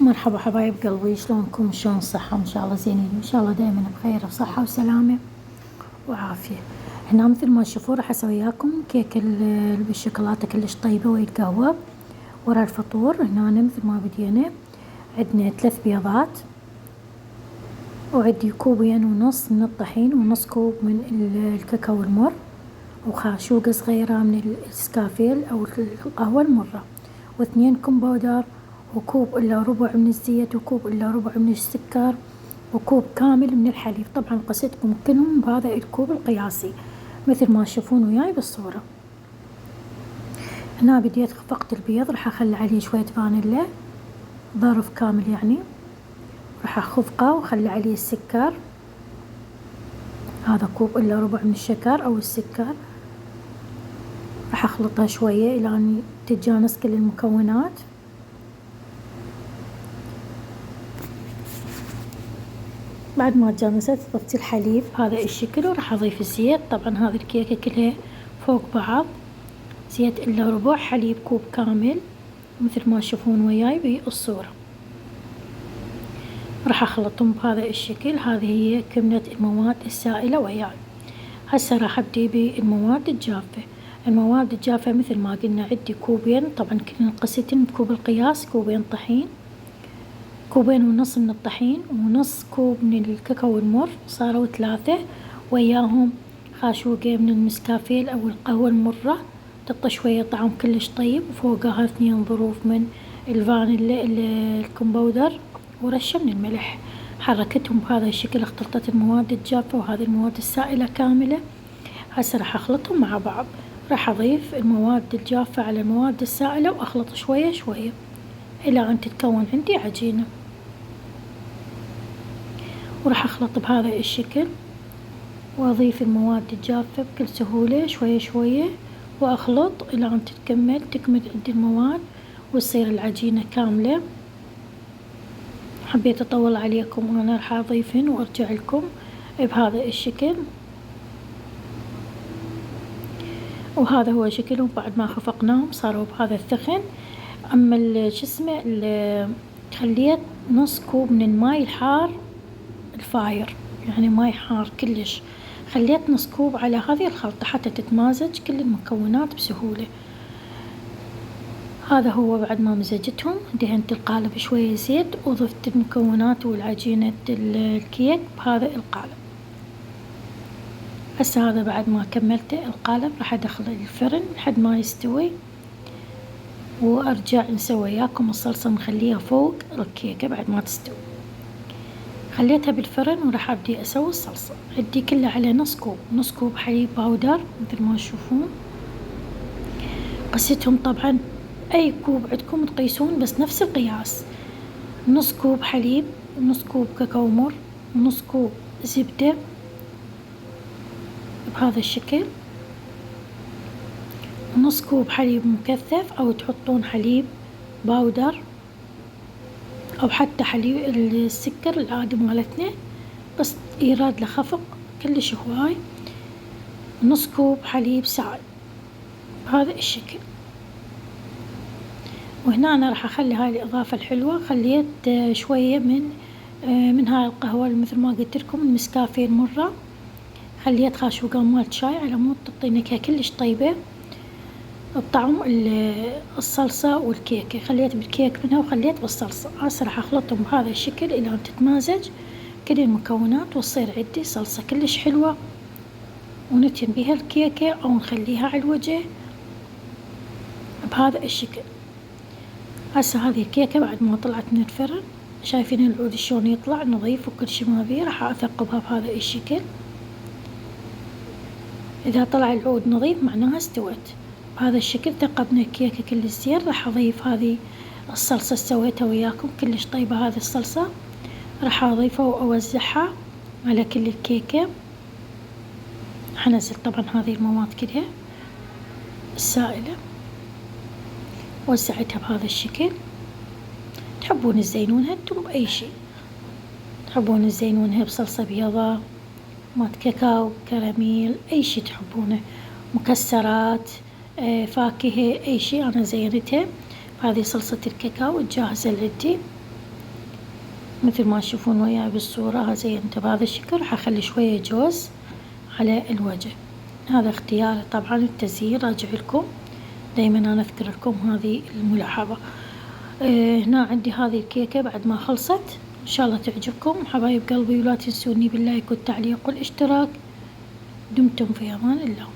مرحبا حبايب قلبي، شلونكم؟ شلون الصحة؟ إن شاء الله زينين، إن شاء الله دايما بخير وصحة وسلامة وعافية. هنا مثل ما تشوفون راح أسوي وياكم كيك بالشوكولاتة كلش طيبة ويت قهوة ورا الفطور. هنا مثل ما بدينا عندنا 3 بيضات، وعندي كوبين ونص من الطحين، ونص كوب من الكاكاو المر، وخاشوقة صغيرة من السكافيل أو القهوة المرة، و2 كمبودر، وكوب إلا ربع من الزيت، وكوب إلا ربع من السكر، وكوب كامل من الحليب. طبعا قصدكم كلهم بهذا الكوب القياسي مثل ما تشوفون وياي بالصورة. هنا بديت خفقت البيض، راح أخلي عليه شوية فانيلا ظرف كامل يعني، راح أخفقه وأخلي عليه السكر. هذا كوب إلا ربع من الشكر أو السكر، راح أخلطها شوية إلى أن تتجانس كل المكونات. بعد ما تجانست ضفت الحليب بهذا الشكل، وراح أضيف الزيت. طبعا هذه الكيكة كلها فوق بعض، زيت إلا ربع، حليب كوب كامل مثل ما تشوفون وياي بالصورة. راح أخلطهم بهذا الشكل. هذه هي كمية المواد السائلة وياي. هسه راح أبدي بالمواد الجافة. المواد الجافة مثل ما قلنا عندي كوبين، طبعا كلنا قسيتن بكوب القياس، كوبين طحين، كوبين ونص من الطحين، ونص كوب من الكاكاو المر، صاروا 3، وياهم خاشوقة من المسكافيل أو القهوة المرة تعطي شوية طعم كلش طيب، وفوقها 2 ظروف من الفانيلا الكمبودر، ورشة من الملح. حركتهم بهذا الشكل، اختلطت المواد الجافة وهذه المواد السائلة كاملة. هسه راح أخلطهم مع بعض. راح أضيف المواد الجافة على المواد السائلة وأخلط شوية شوية إلى أن تتكون عندي عجينة. وراح أخلط بهذا الشكل، وأضيف المواد الجافة بكل سهولة شوية شوية، وأخلط إلى أن تكمل عندي المواد وتصير العجينة كاملة. حبيت أطول عليكم وأنا راح أضيفهن وأرجع لكم بهذا الشكل. وهذا هو شكلهم بعد ما خفقناهم، صاروا بهذا الثخن. أما خليت نص كوب من الماي الحار الفاير، يعني ماي حار كلش، خليت نص كوب على هذه الخلطة حتى تتمازج كل المكونات بسهولة. هذا هو بعد ما مزجتهم، دهنت القالب شوية زيت، وضفت المكونات والعجينة الكيك بهذا القالب. هسه هذا بعد ما كملت القالب راح أدخله الفرن لحد ما يستوي، وأرجع نسوي وياكم الصلصة نخليها فوق الكيكة بعد ما تستوي. خليتها بالفرن وراح أبدي أسوي الصلصة. عندي كلها على نص كوب حليب باودر مثل ما تشوفون. قسيتهم طبعا أي كوب عندكم تقيسون بس نفس القياس، نص كوب حليب، ونص كوب كاكاو مر، ونص كوب زبدة بهذا الشكل، ونص كوب حليب مكثف أو تحطون حليب باودر أو حتى حليب السكر العادي مالتنا بس يراد لخفق كلش هواي، نص كوب حليب سائل بهذا الشكل. وهنا أنا راح أخلي هاي الإضافة الحلوة. خليت شوية من هاي القهوة مثل ما قلت لكم النسكافيه المرة، خليت خاشوقة مالت شاي على مود تعطي نكهة كلش طيبة بطعم الصلصة والكيكة. خليت بالكيك منها وخليت بالصلصة. هسه راح أخلطهم بهذا الشكل إلى أن تتمازج كل المكونات وتصير عندي صلصة كلش حلوة، ونتم بها الكيكة أو نخليها على الوجه بهذا الشكل. هسه هذه الكيكة بعد ما طلعت من الفرن، شايفين العود شلون يطلع نظيف وكل شي ما بيه. راح أثقبها بهذا الشكل. إذا طلع العود نظيف معناها استوت. بهذا الشكل ثقبنا الكيكة كلش زين. راح أضيف هذه الصلصة سويتها وياكم كلش طيبة هذه الصلصة، راح أضيفها وأوزعها على كل الكيكة. حنزل طبعا هذه المواد كلها السائلة، وزعتها بهذا الشكل. تحبون تزينونها انتم بأي شيء، تحبون تزينونها بصلصة بيضاء مات كاكاو كراميل أي شي تحبونه، مكسرات فاكهة أي شي. أنا زينتها بهذه صلصة الكاكاو الجاهزة اللي عندي. مثل ما تشوفون وياي بالصورة زينته بهذا الشكل. راح أخلي شوية جوز على الوجه. هذا اختياري طبعا التزيين راجع لكم، دايما أنا أذكر لكم هذه الملاحظة. هنا عندي هذه الكيكة بعد ما خلصت، إن شاء الله تعجبكم حبايب قلبي، ولا تنسوني باللايك والتعليق والاشتراك. دمتم في أمان الله.